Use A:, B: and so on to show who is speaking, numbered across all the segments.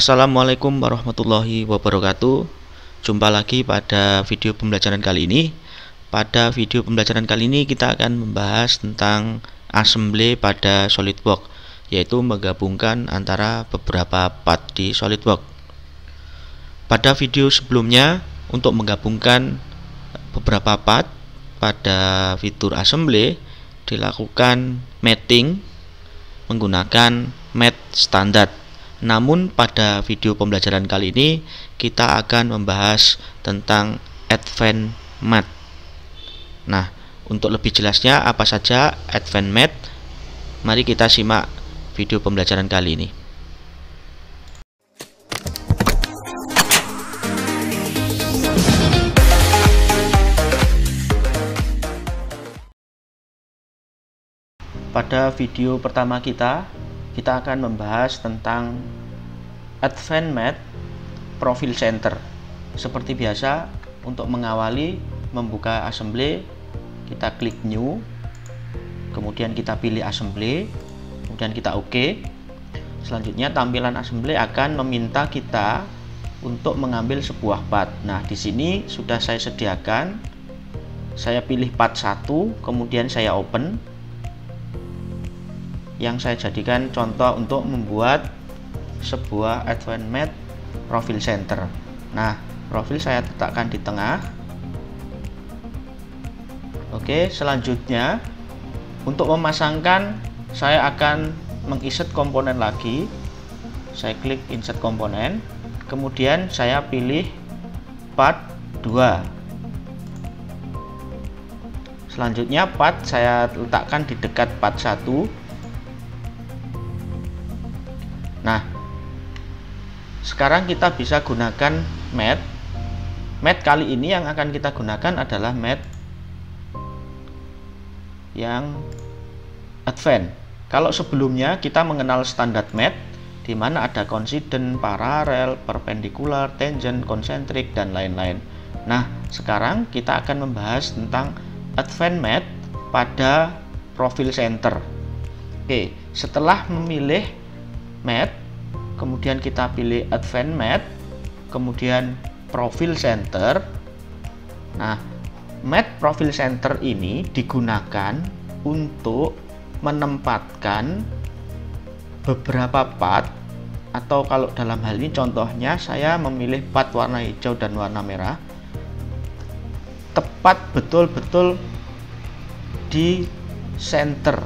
A: Assalamualaikum warahmatullahi wabarakatuh. Jumpa lagi pada video pembelajaran kali ini. Pada video pembelajaran kali ini kita akan membahas tentang assembly pada SolidWorks, yaitu menggabungkan antara beberapa part di SolidWorks. Pada video sebelumnya, untuk menggabungkan beberapa part pada fitur assembly dilakukan mating menggunakan mat standar. Namun pada video pembelajaran kali ini kita akan membahas tentang advanced mat. Nah, untuk lebih jelasnya apa saja advanced mat, mari kita simak video pembelajaran kali ini. Pada video pertama kita akan membahas tentang advanced mat profile center. Seperti biasa, untuk mengawali membuka assembly, kita klik new, kemudian kita pilih assembly, kemudian kita OK. Selanjutnya tampilan assembly akan meminta kita untuk mengambil sebuah part. Nah, di sini sudah saya sediakan. Saya pilih part 1, kemudian saya open, yang saya jadikan contoh untuk membuat sebuah advanced mat profile center. Nah, profil saya letakkan di tengah. Oke, selanjutnya untuk memasangkan saya akan menginsert komponen lagi. Saya klik insert komponen, kemudian saya pilih part 2. Selanjutnya part saya letakkan di dekat part 1. Nah, sekarang kita bisa gunakan mat. Mat kali ini yang akan kita gunakan adalah mat yang advance. Kalau sebelumnya kita mengenal standar mat, di mana ada coincident, paralel, perpendicular, tangent, concentric, dan lain-lain. Nah, sekarang kita akan membahas tentang advanced mat pada profile center. Oke, setelah memilih mat, kemudian kita pilih advanced mat, kemudian profile center. Nah, mat profile center ini digunakan untuk menempatkan beberapa part, atau kalau dalam hal ini contohnya saya memilih part warna hijau dan warna merah, tepat betul-betul di center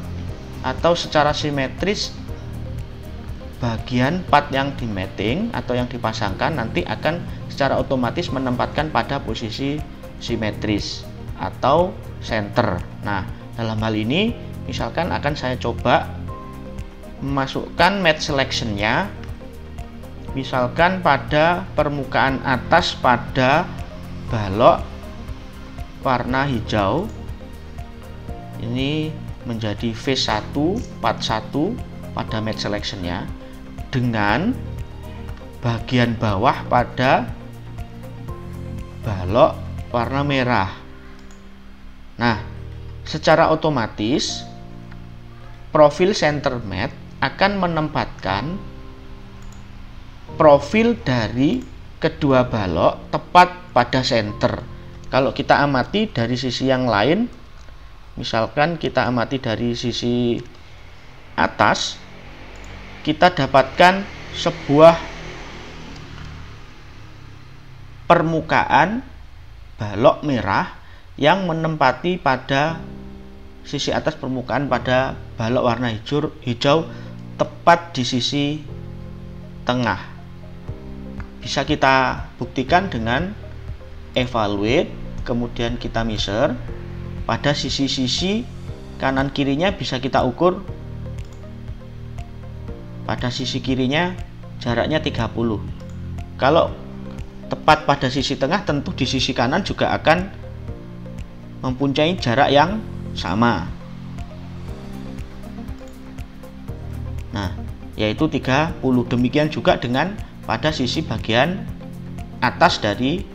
A: atau secara simetris. Bagian part yang di mating atau yang dipasangkan nanti akan secara otomatis menempatkan pada posisi simetris atau center. Nah, dalam hal ini misalkan akan saya coba memasukkan mat selection-nya, misalkan pada permukaan atas pada balok warna hijau. Ini menjadi face 1 part 1 pada mat selection-nya, dengan bagian bawah pada balok warna merah. Nah, secara otomatis profil center mat akan menempatkan profil dari kedua balok tepat pada center. Kalau kita amati dari sisi yang lain, misalkan kita amati dari sisi atas, kita dapatkan sebuah permukaan balok merah yang menempati pada sisi atas permukaan pada balok warna hijau tepat di sisi tengah. Bisa kita buktikan dengan evaluate, kemudian kita measure. Pada sisi-sisi kanan kirinya bisa kita ukur. Pada sisi kirinya jaraknya 30. Kalau tepat pada sisi tengah, tentu di sisi kanan juga akan mempunyai jarak yang sama. Nah, yaitu 30. Demikian juga dengan pada sisi bagian atas dari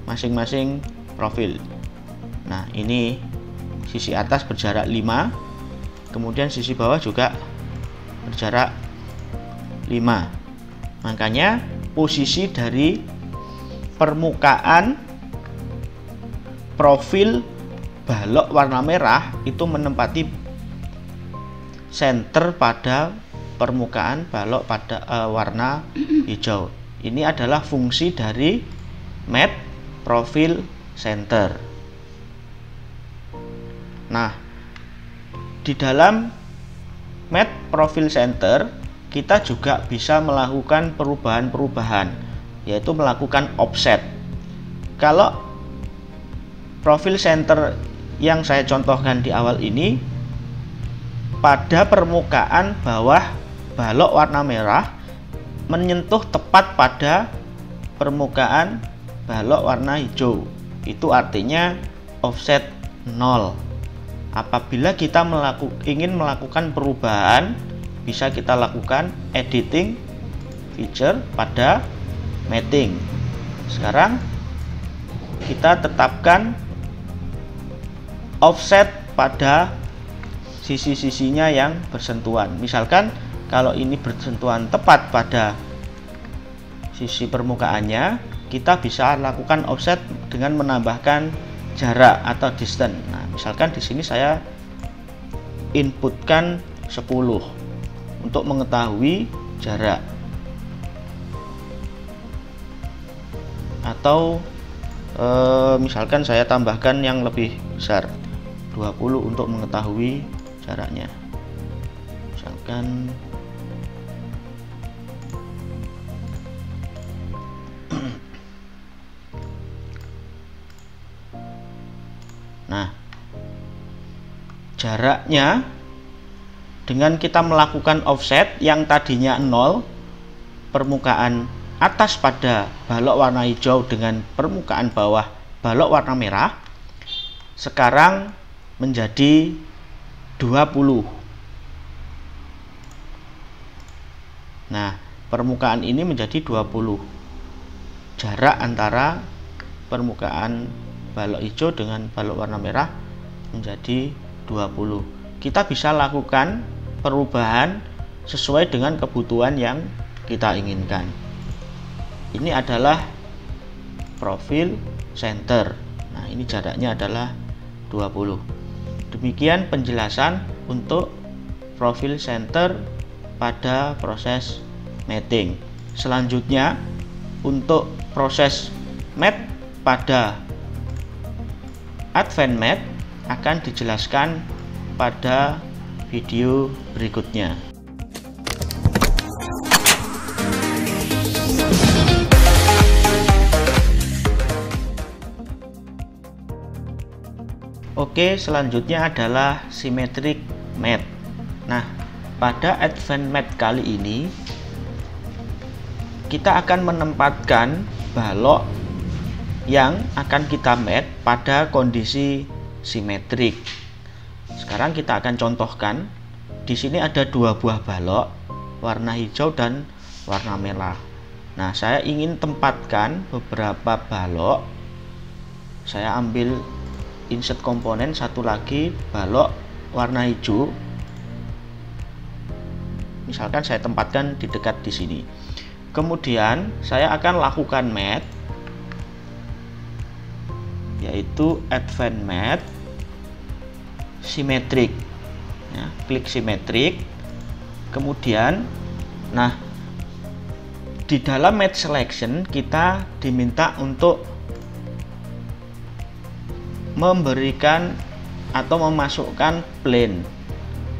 A: masing-masing profil. Nah, ini sisi atas berjarak 5, kemudian sisi bawah juga berjarak Makanya posisi dari permukaan profil balok warna merah itu menempati center pada permukaan balok pada warna hijau. Ini adalah fungsi dari matte profile center. Nah, di dalam matte profile center kita juga bisa melakukan perubahan-perubahan, yaitu melakukan offset. Kalau profile center yang saya contohkan di awal ini, pada permukaan bawah balok warna merah menyentuh tepat pada permukaan balok warna hijau, itu artinya offset 0. Apabila kita ingin melakukan perubahan, bisa kita lakukan editing feature pada matting. Sekarang kita tetapkan offset pada sisi-sisinya yang bersentuhan. Misalkan kalau ini bersentuhan tepat pada sisi permukaannya, kita bisa lakukan offset dengan menambahkan jarak atau distance. Nah, misalkan di sini saya inputkan 10 untuk mengetahui jarak, atau misalkan saya tambahkan yang lebih besar 20 untuk mengetahui jaraknya. Misalkan nah, jaraknya dengan kita melakukan offset yang tadinya 0, permukaan atas pada balok warna hijau dengan permukaan bawah balok warna merah, sekarang menjadi 20. Nah, permukaan ini menjadi 20. Jarak antara permukaan balok hijau dengan balok warna merah menjadi 20. Kita bisa lakukan perubahan sesuai dengan kebutuhan yang kita inginkan. Ini adalah profil center. Nah, ini jaraknya adalah 20. Demikian penjelasan untuk profil center pada proses matting. Selanjutnya, untuk proses matte pada Advanced Matte akan dijelaskan pada video berikutnya. Oke, selanjutnya adalah symmetric matte. Nah, pada Advanced Matte kali ini kita akan menempatkan balok yang akan kita matte pada kondisi simetrik. Sekarang kita akan contohkan. Di sini ada 2 buah balok, warna hijau dan warna merah. Nah, saya ingin tempatkan beberapa balok. Saya ambil insert komponen, satu lagi balok warna hijau. Misalkan saya tempatkan di dekat di sini. Kemudian saya akan lakukan matte, yaitu Advanced Matte Symmetric. Ya, klik Symmetric. Kemudian, nah, di dalam Matte Selection kita diminta untuk memberikan atau memasukkan plane,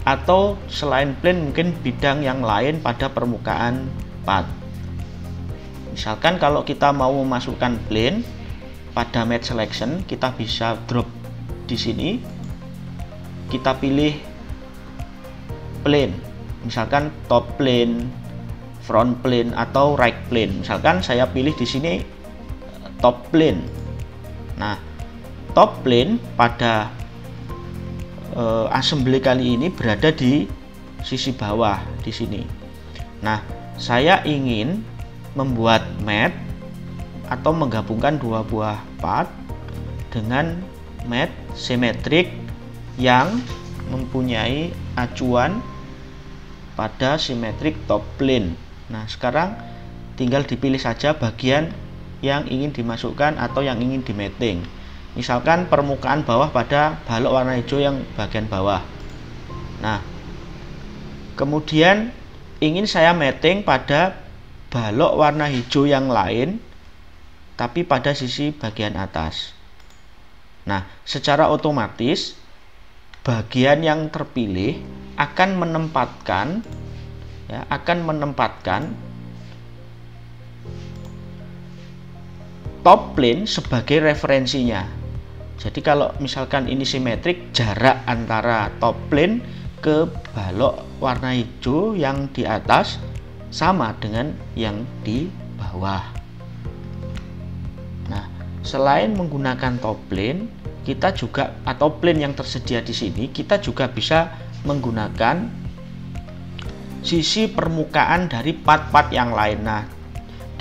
A: atau selain plane mungkin bidang yang lain pada permukaan path. Misalkan kalau kita mau memasukkan plane pada Matte Selection, kita bisa drop di sini, kita pilih plane, misalkan top plane, front plane, atau right plane. Misalkan saya pilih di sini top plane. Nah, top plane pada assembly kali ini berada di sisi bawah di sini. Nah, saya ingin membuat matte atau menggabungkan 2 buah path dengan matte symmetric yang mempunyai acuan pada symmetric top plane. Nah, sekarang tinggal dipilih saja bagian yang ingin dimasukkan atau yang ingin di mating. Misalkan permukaan bawah pada balok warna hijau yang bagian bawah. Nah, kemudian ingin saya mating pada balok warna hijau yang lain, tapi pada sisi bagian atas. Nah, secara otomatis bagian yang terpilih akan menempatkan top plane sebagai referensinya. Jadi kalau misalkan ini simetrik, jarak antara top plane ke balok warna hijau yang di atas sama dengan yang di bawah. Nah, selain menggunakan top plane, kita juga atau plane yang tersedia di sini, kita juga bisa menggunakan sisi permukaan dari part-part yang lain. Nah,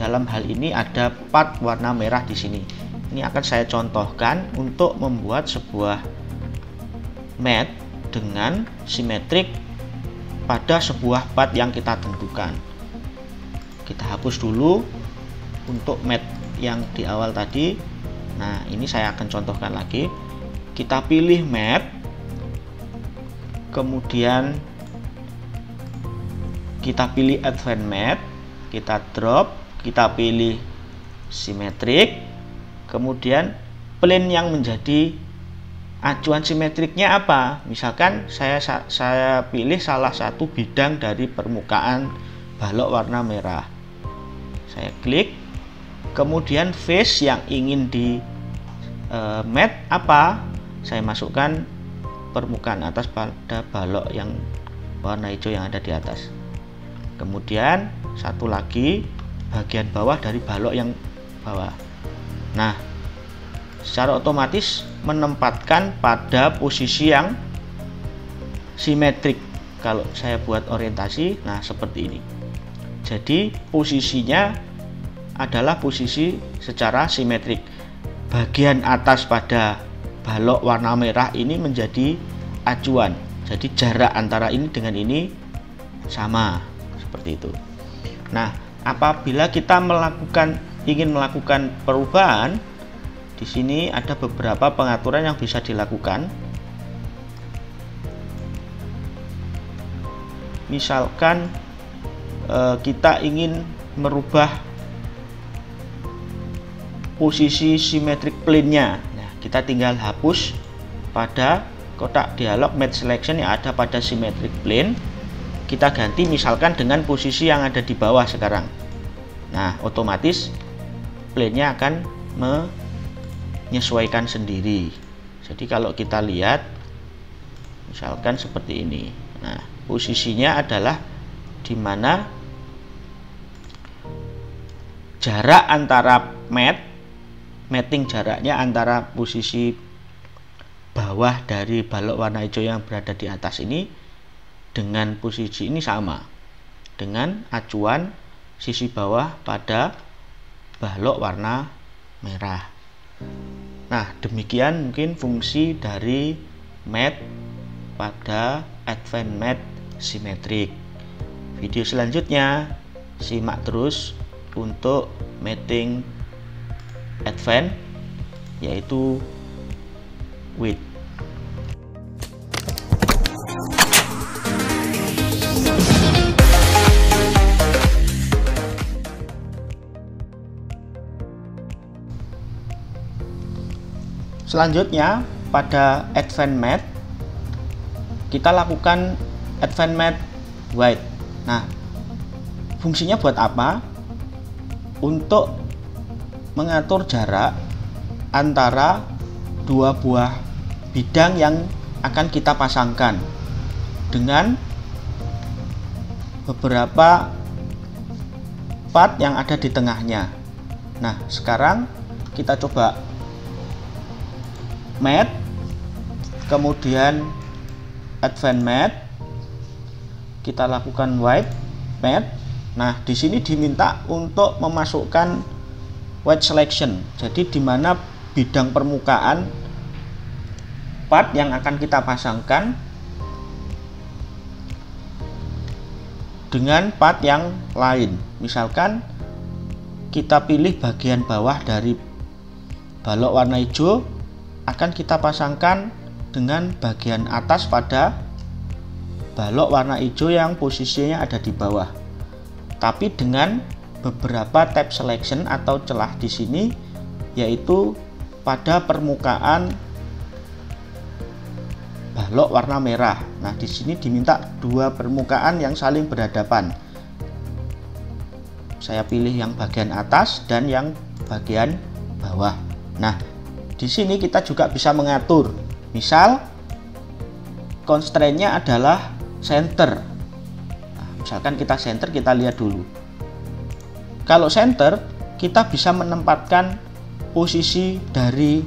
A: dalam hal ini ada part warna merah di sini. Ini akan saya contohkan untuk membuat sebuah mat dengan simetrik pada sebuah part yang kita tentukan. Kita hapus dulu untuk mat yang di awal tadi. Nah, ini saya akan contohkan lagi. Kita pilih mat, kemudian kita pilih advance mat, kita drop, kita pilih simetrik, kemudian plane yang menjadi acuan simetriknya apa? Misalkan saya pilih salah satu bidang dari permukaan balok warna merah. Saya klik, kemudian face yang ingin di mat apa? Saya masukkan permukaan atas pada balok yang warna hijau yang ada di atas. Kemudian satu lagi bagian bawah dari balok yang bawah. Nah, secara otomatis menempatkan pada posisi yang simetrik. Kalau saya buat orientasi, nah seperti ini. Jadi posisinya adalah posisi secara simetrik. Bagian atas pada balok warna merah ini menjadi acuan. Jadi jarak antara ini dengan ini sama. Seperti itu. Nah, apabila kita ingin melakukan perubahan, di sini ada beberapa pengaturan yang bisa dilakukan. Misalkan kita ingin merubah posisi simetrik plane-nya. Nah, kita tinggal hapus pada kotak dialog match selection yang ada pada symmetric plane. Kita ganti misalkan dengan posisi yang ada di bawah sekarang. Nah, otomatis plane-nya akan menyesuaikan sendiri. Jadi kalau kita lihat misalkan seperti ini. Nah, posisinya adalah di mana jarak antara mating jaraknya antara posisi bawah dari balok warna hijau yang berada di atas ini dengan posisi ini sama dengan acuan sisi bawah pada balok warna merah. Nah, demikian mungkin fungsi dari mat pada advance mat simetrik. Video selanjutnya simak terus untuk mating advance, yaitu width. Selanjutnya pada advance mat kita lakukan advance mat width. Nah, fungsinya buat apa? Untuk mengatur jarak antara dua buah bidang yang akan kita pasangkan dengan beberapa part yang ada di tengahnya. Nah, sekarang kita coba mat, kemudian advance mat, kita lakukan width mat. Nah, di sini diminta untuk memasukkan width selection. Jadi di mana bidang permukaan part yang akan kita pasangkan dengan part yang lain. Misalkan kita pilih bagian bawah dari balok warna hijau, akan kita pasangkan dengan bagian atas pada balok warna hijau yang posisinya ada di bawah. Tapi dengan beberapa tab selection atau celah di sini, yaitu pada permukaan balok warna merah. Nah, di sini diminta dua permukaan yang saling berhadapan. Saya pilih yang bagian atas dan yang bagian bawah. Nah, di sini kita juga bisa mengatur. Misal constraint-nya adalah center. Nah, misalkan kita center, kita lihat dulu. Kalau center, kita bisa menempatkan posisi dari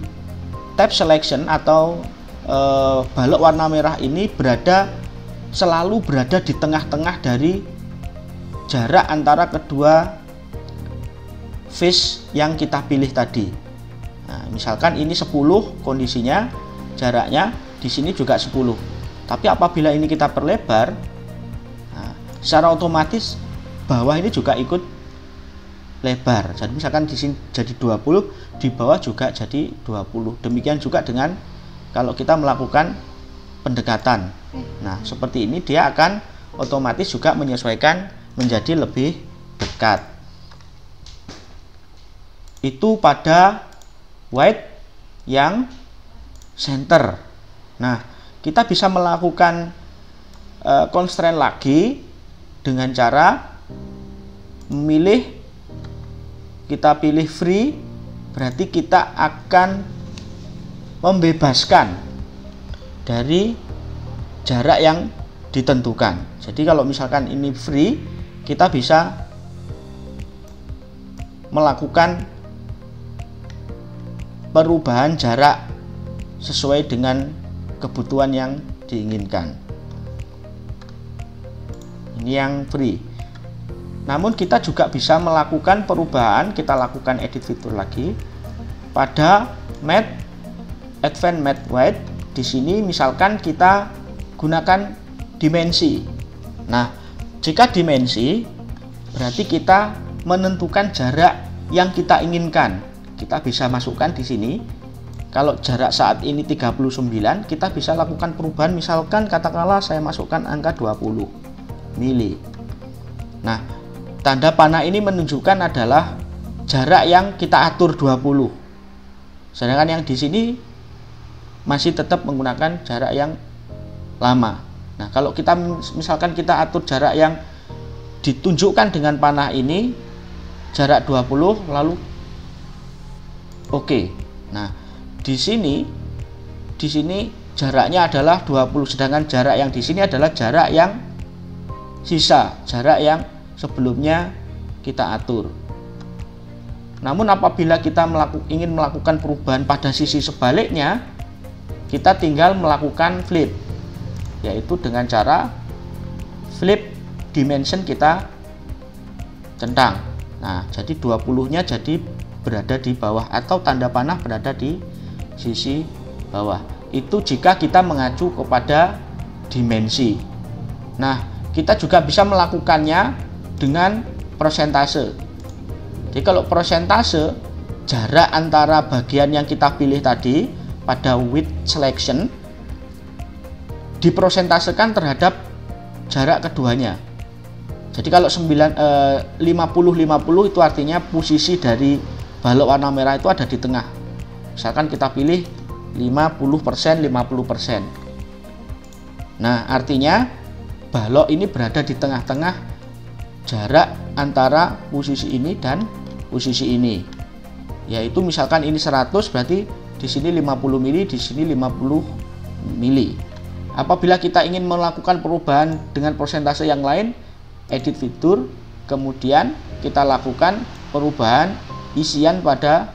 A: tab selection atau balok warna merah ini selalu berada di tengah-tengah dari jarak antara kedua face yang kita pilih tadi. Nah, misalkan ini 10 kondisinya, jaraknya di sini juga 10. Tapi apabila ini kita perlebar, nah, secara otomatis bawah ini juga ikut lebar. Jadi misalkan di sini jadi 20, di bawah juga jadi 20. Demikian juga dengan kalau kita melakukan pendekatan. Nah, seperti ini dia akan otomatis juga menyesuaikan menjadi lebih dekat. Itu pada white yang center. Nah, kita bisa melakukan constraint lagi dengan cara memilih, kita pilih free, berarti kita akan membebaskan dari jarak yang ditentukan. Jadi kalau misalkan ini free, kita bisa melakukan perubahan jarak sesuai dengan kebutuhan yang diinginkan. Ini yang free. Namun kita juga bisa melakukan perubahan, kita lakukan edit fitur lagi pada matte, advanced matte white. Di sini misalkan kita gunakan dimensi. Nah, jika dimensi berarti kita menentukan jarak yang kita inginkan. Kita bisa masukkan di sini. Kalau jarak saat ini 39, kita bisa lakukan perubahan, misalkan katakanlah saya masukkan angka 20 mili. Nah, tanda panah ini menunjukkan adalah jarak yang kita atur 20. Sedangkan yang di sini masih tetap menggunakan jarak yang lama. Nah, kalau kita misalkan kita atur jarak yang ditunjukkan dengan panah ini jarak 20 lalu oke. Nah, di sini jaraknya adalah 20, sedangkan jarak yang di sini adalah jarak yang sisa, jarak yang sebelumnya kita atur. Namun apabila kita ingin melakukan perubahan pada sisi sebaliknya, kita tinggal melakukan flip, yaitu dengan cara flip dimension kita centang. Nah, jadi 20-nya jadi berada di bawah atau tanda panah berada di sisi bawah. Itu jika kita mengacu kepada dimensi. Nah, kita juga bisa melakukannya dengan persentase. Jadi kalau persentase, jarak antara bagian yang kita pilih tadi pada width selection dipersentasekan terhadap jarak keduanya. Jadi kalau 50-50 itu artinya posisi dari balok warna merah itu ada di tengah. Misalkan kita pilih 50%, 50%. Nah, artinya balok ini berada di tengah-tengah jarak antara posisi ini dan posisi ini. Yaitu misalkan ini 100, berarti di sini 50 mili, di sini 50 mili. Apabila kita ingin melakukan perubahan dengan persentase yang lain, edit fitur, kemudian kita lakukan perubahan isian pada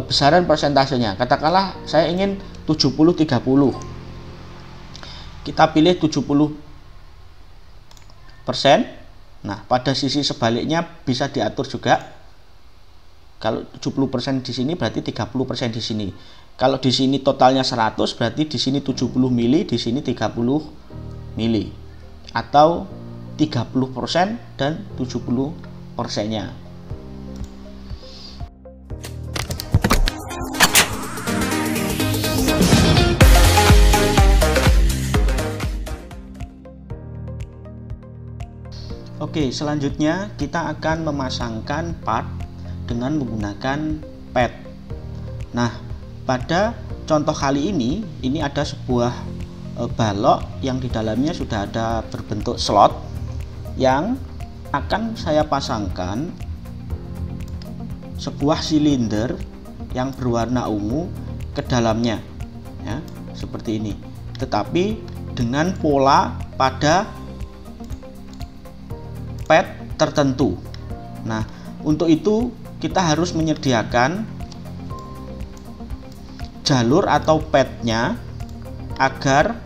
A: besaran persentasenya. Katakanlah saya ingin 70-30. Kita pilih 70%. Nah, pada sisi sebaliknya bisa diatur juga. Kalau 70% di sini berarti 30% di sini. Kalau di sini totalnya 100, berarti di sini 70 mili, di sini 30 mili. Atau 30% dan 70%-nya. Oke, selanjutnya kita akan memasangkan part dengan menggunakan pad. Nah, pada contoh kali ini ada sebuah balok yang di dalamnya sudah ada berbentuk slot yang akan saya pasangkan sebuah silinder yang berwarna ungu ke dalamnya, ya, seperti ini. Tetapi dengan pola pada pad tertentu. Nah, untuk itu kita harus menyediakan jalur atau padnya agar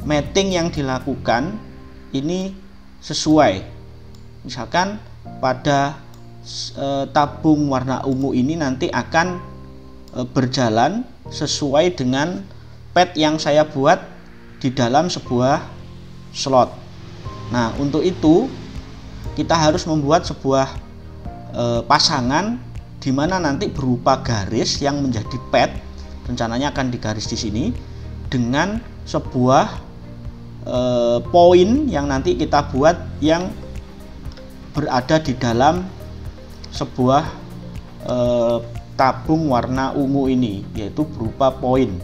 A: mating yang dilakukan ini sesuai. Misalkan pada tabung warna ungu ini nanti akan berjalan sesuai dengan pad yang saya buat di dalam sebuah slot. Nah, untuk itu kita harus membuat sebuah pasangan di mana nanti berupa garis yang menjadi pad, rencananya akan digaris di sini dengan sebuah poin yang nanti kita buat yang berada di dalam sebuah tabung warna ungu ini, yaitu berupa poin.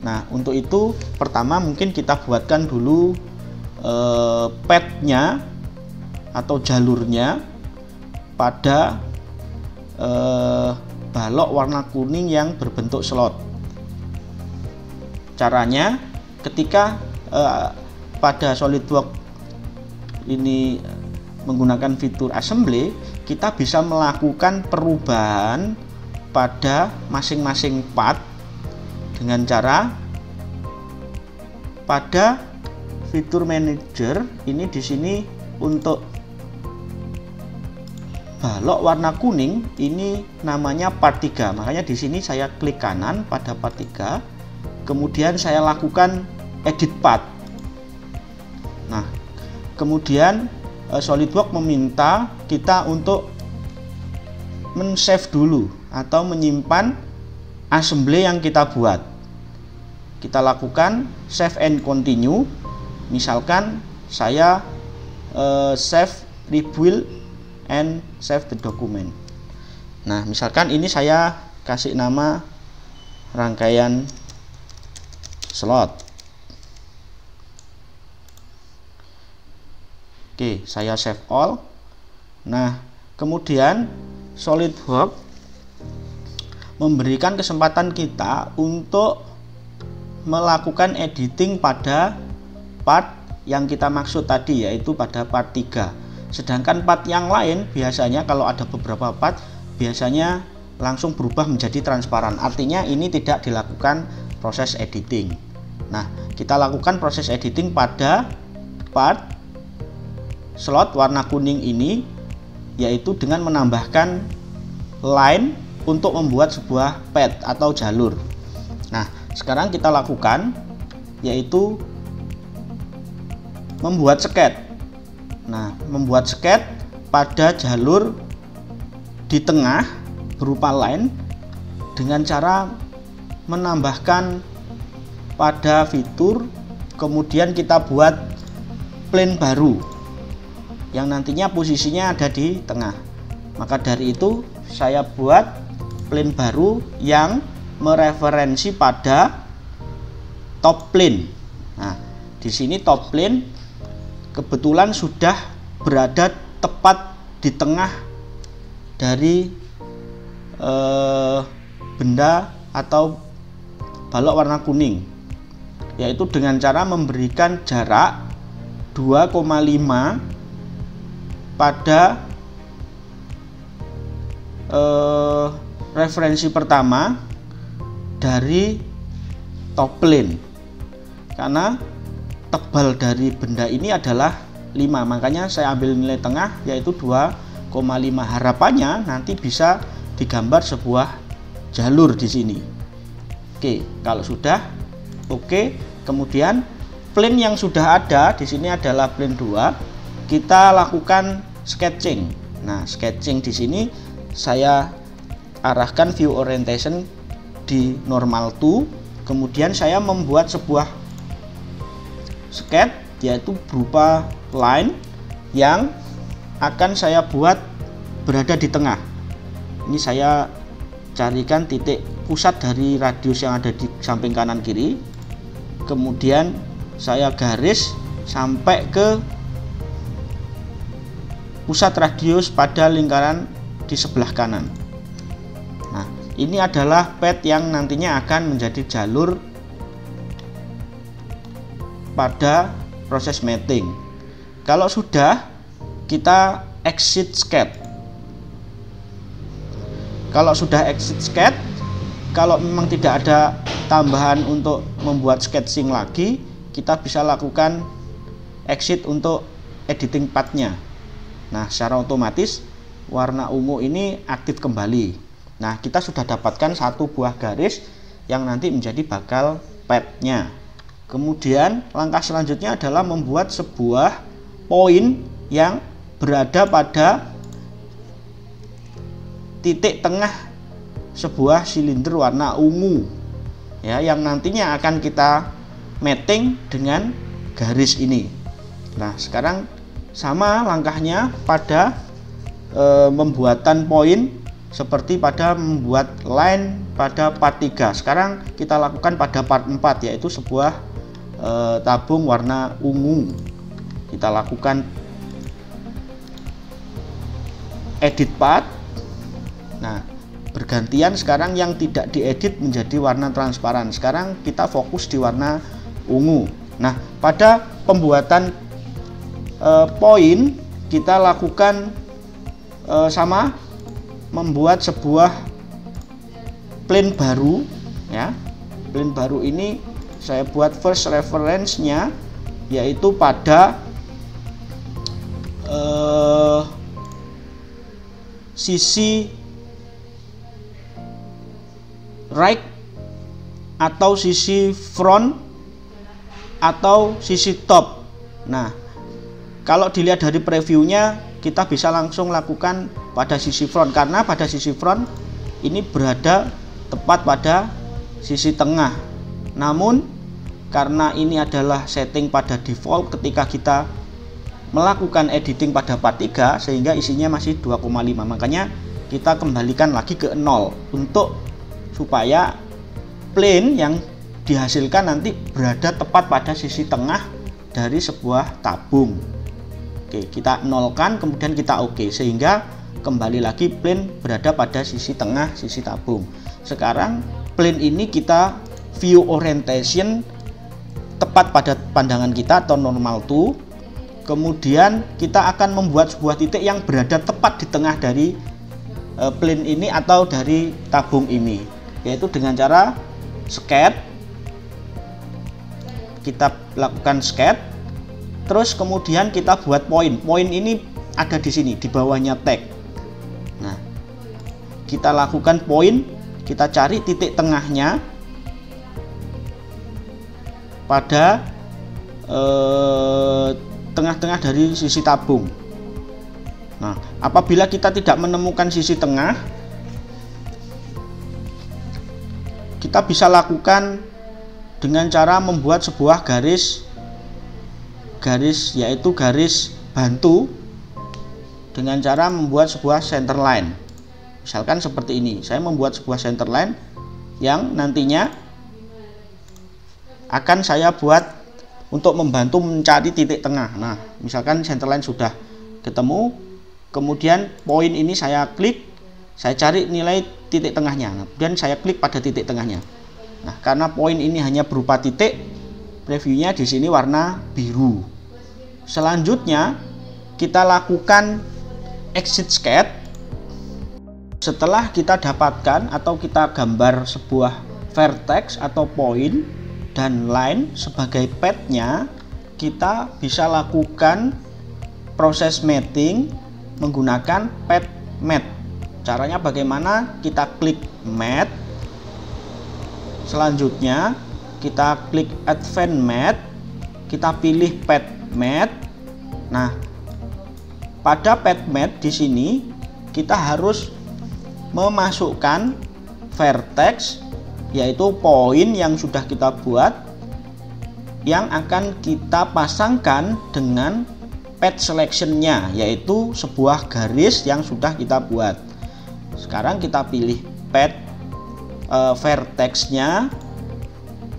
A: Nah, untuk itu pertama mungkin kita buatkan dulu padnya atau jalurnya pada balok warna kuning yang berbentuk slot. Caranya ketika pada SolidWorks ini menggunakan fitur assembly, kita bisa melakukan perubahan pada masing-masing part dengan cara pada fitur manager ini di sini untuk balok warna kuning ini namanya part 3. Makanya di sini saya klik kanan pada part 3. Kemudian saya lakukan edit part. Nah, kemudian SolidWorks meminta kita untuk men-save dulu atau menyimpan assembly yang kita buat. Kita lakukan save and continue. Misalkan saya save, rebuild, and save the document. Nah, misalkan ini saya kasih nama rangkaian slot. Oke, saya save all. Nah, kemudian SolidWorks memberikan kesempatan kita untuk melakukan editing pada part yang kita maksud tadi, yaitu pada part 3. Sedangkan part yang lain biasanya kalau ada beberapa part biasanya langsung berubah menjadi transparan. Artinya ini tidak dilakukan proses editing. Nah, kita lakukan proses editing pada part slot warna kuning ini, yaitu dengan menambahkan line untuk membuat sebuah pad atau jalur. Nah, sekarang kita lakukan yaitu membuat sket. Nah, membuat sket pada jalur di tengah berupa line dengan cara menambahkan pada fitur, kemudian kita buat plane baru yang nantinya posisinya ada di tengah. Maka dari itu saya buat plane baru yang mereferensi pada top plane. Nah, di sini top plane kebetulan sudah berada tepat di tengah dari benda atau balok warna kuning, yaitu dengan cara memberikan jarak 2,5 pada referensi pertama dari top plane, karena tebal dari benda ini adalah 5, makanya saya ambil nilai tengah yaitu 2,5. Harapannya nanti bisa digambar sebuah jalur di sini. Oke, kalau sudah oke, kemudian plane yang sudah ada di sini adalah plane 2. Kita lakukan sketching. Nah, sketching di sini saya arahkan view orientation di normal to, kemudian saya membuat sebuah sketch yaitu berupa line yang akan saya buat berada di tengah. Ini saya carikan titik pusat dari radius yang ada di samping kanan kiri, kemudian saya garis sampai ke pusat radius pada lingkaran di sebelah kanan. Nah, ini adalah path yang nantinya akan menjadi jalur pada proses mating. Kalau sudah, kita exit sketch. Kalau sudah exit sketch, kalau memang tidak ada tambahan untuk membuat sketching lagi, kita bisa lakukan exit untuk editing path-nya. Nah, secara otomatis warna ungu ini aktif kembali. Nah, kita sudah dapatkan satu buah garis yang nanti menjadi bakal path-nya. Kemudian langkah selanjutnya adalah membuat sebuah poin yang berada pada titik tengah sebuah silinder warna ungu, ya, yang nantinya akan kita mating dengan garis ini. Nah, sekarang sama langkahnya pada pembuatan poin seperti pada membuat line pada part 3. Sekarang kita lakukan pada part 4, yaitu sebuah tabung warna ungu. Kita lakukan edit path. Nah, bergantian sekarang yang tidak diedit menjadi warna transparan. Sekarang kita fokus di warna ungu. Nah, pada pembuatan poin kita lakukan sama, membuat sebuah plane baru, ya. Plane baru ini saya buat first reference-nya yaitu pada sisi right atau sisi front atau sisi top. Nah, kalau dilihat dari previewnya, kita bisa langsung lakukan pada sisi front, karena pada sisi front ini berada tepat pada sisi tengah. Namun karena ini adalah setting pada default ketika kita melakukan editing pada part 3, sehingga isinya masih 2,5, makanya kita kembalikan lagi ke 0 untuk supaya plane yang dihasilkan nanti berada tepat pada sisi tengah dari sebuah tabung. Oke, kita nolkan, kemudian kita oke, sehingga kembali lagi plane berada pada sisi tengah sisi tabung. Sekarang plane ini kita view orientation tepat pada pandangan kita atau normal to. Kemudian kita akan membuat sebuah titik yang berada tepat di tengah dari plane ini atau dari tabung ini, yaitu dengan cara sketch. Kita lakukan sketch, terus kemudian kita buat poin. Poin ini ada di sini, di bawahnya tag. Nah, kita lakukan poin, kita cari titik tengahnya pada tengah-tengah dari sisi tabung. Nah, apabila kita tidak menemukan sisi tengah, kita bisa lakukan dengan cara membuat sebuah garis yaitu garis bantu, dengan cara membuat sebuah center line. Misalkan seperti ini, saya membuat sebuah center line yang nantinya akan saya buat untuk membantu mencari titik tengah. Nah, misalkan center line sudah ketemu, kemudian poin ini saya klik, saya cari nilai titik tengahnya. Nah, kemudian saya klik pada titik tengahnya. Nah, karena poin ini hanya berupa titik, previewnya di sini warna biru. Selanjutnya kita lakukan exit sketch. Setelah kita dapatkan atau kita gambar sebuah vertex atau poin dan line sebagai path-nya, kita bisa lakukan proses mating menggunakan path mat. Caranya bagaimana? Kita klik mat, selanjutnya kita klik advance mat,
B: kita pilih Path Math. Nah, pada Path Math di sini kita harus memasukkan vertex, yaitu poin yang sudah kita buat, yang akan kita pasangkan dengan path selection-nya, yaitu sebuah garis yang sudah kita buat. Sekarang kita pilih path vertex-nya,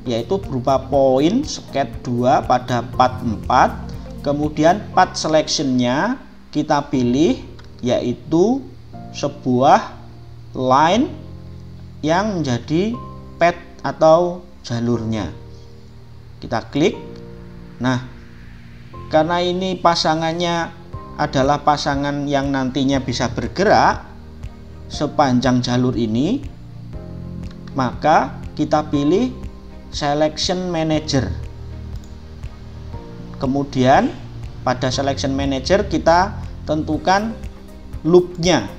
B: yaitu berupa poin sket 2 pada path 4. Kemudian path selection-nya kita pilih, yaitu sebuah line yang menjadi path atau jalurnya. Kita klik. Nah, karena ini pasangannya adalah pasangan yang nantinya bisa bergerak sepanjang jalur ini, maka kita pilih Selection Manager. Kemudian pada Selection Manager kita tentukan loopnya.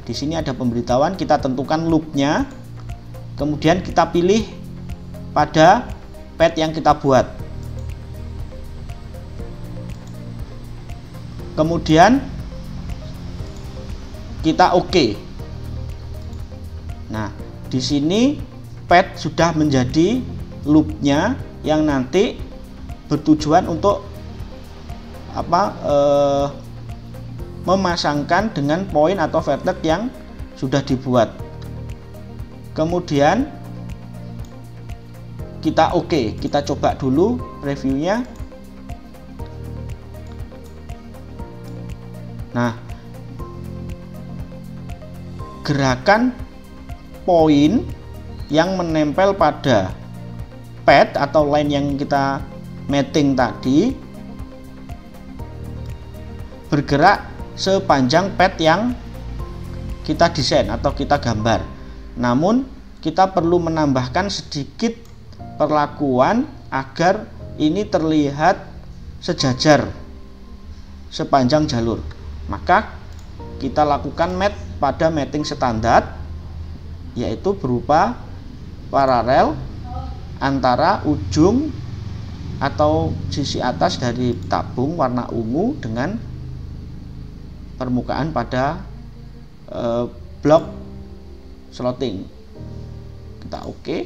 B: Di sini ada pemberitahuan, kita tentukan loopnya. Kemudian kita pilih pada path yang kita buat. Kemudian kita oke. Nah, di sini path sudah menjadi loopnya yang nanti bertujuan untuk memasangkan dengan poin atau vertex yang sudah dibuat. Kemudian kita oke, kita coba dulu reviewnya. Nah, gerakan poin yang menempel pada path atau line yang kita mating tadi bergerak sepanjang path yang kita desain atau kita gambar. Namun kita perlu menambahkan sedikit perlakuan agar ini terlihat sejajar sepanjang jalur. Maka kita lakukan math pada mating standar, yaitu berupa paralel antara ujung atau sisi atas dari tabung warna ungu dengan permukaan pada blok slotting. Kita oke.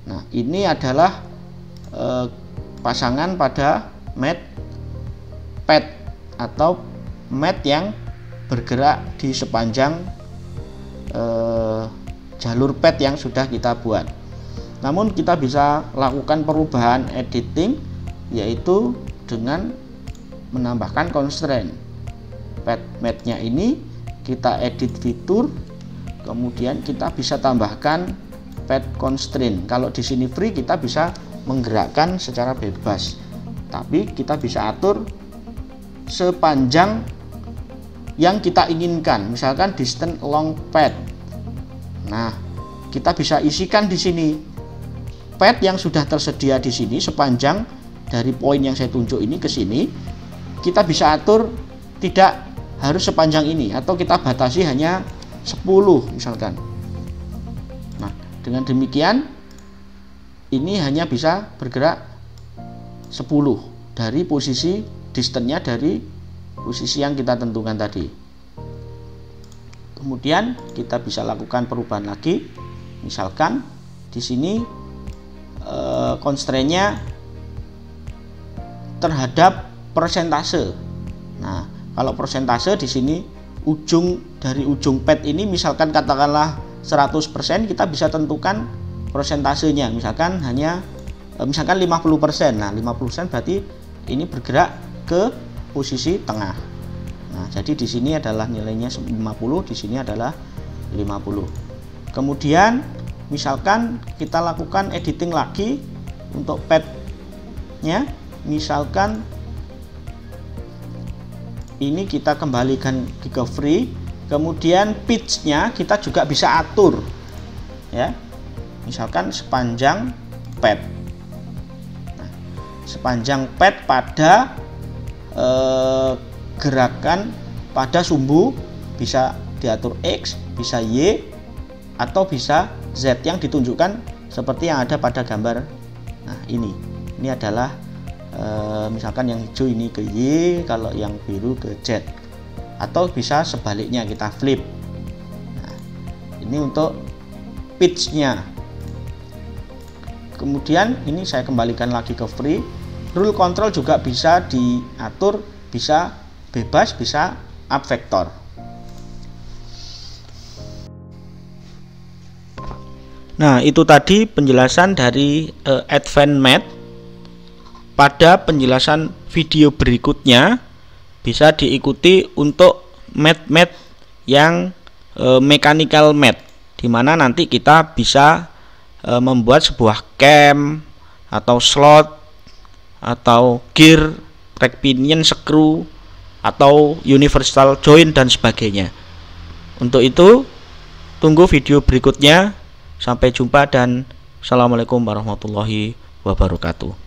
B: Nah, ini adalah pasangan pada math path atau math yang bergerak di sepanjang jalur path yang sudah kita buat. Namun kita bisa lakukan perubahan editing, yaitu dengan menambahkan constraint. Path math-nya ini kita edit fitur, kemudian kita bisa tambahkan path constraint. Kalau di sini free, kita bisa menggerakkan secara bebas, tapi kita bisa atur sepanjang yang kita inginkan, misalkan distance along path. Nah, kita bisa isikan di sini path yang sudah tersedia di sini sepanjang dari poin yang saya tunjuk ini ke sini. Kita bisa atur tidak harus sepanjang ini, atau kita batasi hanya 10 misalkan. Nah, dengan demikian ini hanya bisa bergerak 10 dari posisi distance-nya dari posisi yang kita tentukan tadi. Kemudian kita bisa lakukan perubahan lagi. Misalkan di sini constraint-nya terhadap persentase. Nah, kalau persentase di sini dari ujung path ini misalkan katakanlah 100%, kita bisa tentukan persentasenya. Misalkan 50%. Nah, 50% berarti ini bergerak ke posisi tengah. Nah, jadi di sini adalah nilainya 50, di sini adalah 50. Kemudian misalkan kita lakukan editing lagi untuk path-nya. Misalkan ini kita kembalikan ke free. Kemudian pitch-nya kita juga bisa atur, ya. Misalkan sepanjang path. Nah, sepanjang path pada gerakan pada sumbu bisa diatur X, bisa Y, atau bisa Z yang ditunjukkan seperti yang ada pada gambar. Nah, ini Ini adalah misalkan yang hijau ini ke Y, kalau yang biru ke Z, atau bisa sebaliknya kita flip. Nah, ini untuk pitch-nya. Kemudian ini saya kembalikan lagi ke free. Rule control juga bisa diatur, bisa bebas, bisa up vector. Nah, itu tadi penjelasan dari Advanced Math. Pada penjelasan video berikutnya bisa diikuti untuk math yang mechanical math, dimana nanti kita bisa membuat sebuah cam atau slot atau gear, track pinion, screw atau universal joint dan sebagainya. Untuk itu tunggu video berikutnya. Sampai jumpa dan assalamualaikum warahmatullahi wabarakatuh.